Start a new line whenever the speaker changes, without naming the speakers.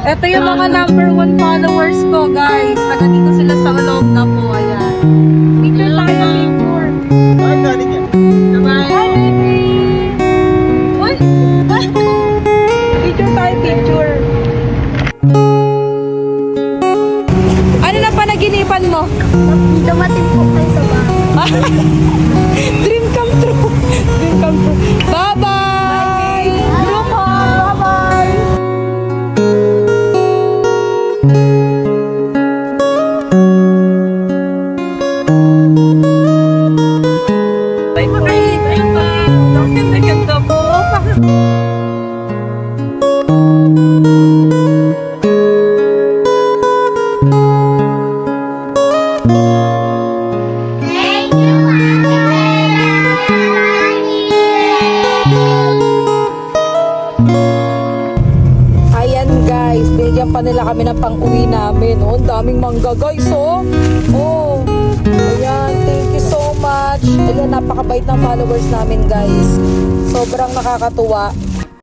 Ito yung mga #1 followers ko, guys. Taga dito sila sa loob na po. Ayan. Picture tayo, picture.
Saan galing yan?
Hi, baby! Uy! Picture tayo, picture. Ano na panaginipan mo?
Dumating po kayo sa bahay.
Dream come true. Dream come true. Bye-bye! Group hug! Bye-bye! Bye-bye! Bye-bye! Ang ganda po. Ayan guys, bigyan pa nila kami ng pang-uwi namin. Oh, ang daming mangga guys, oh. Oh. Ayan, thank you so much. Ayan, napakabait ng followers namin guys. Sobrang nakakatuwa.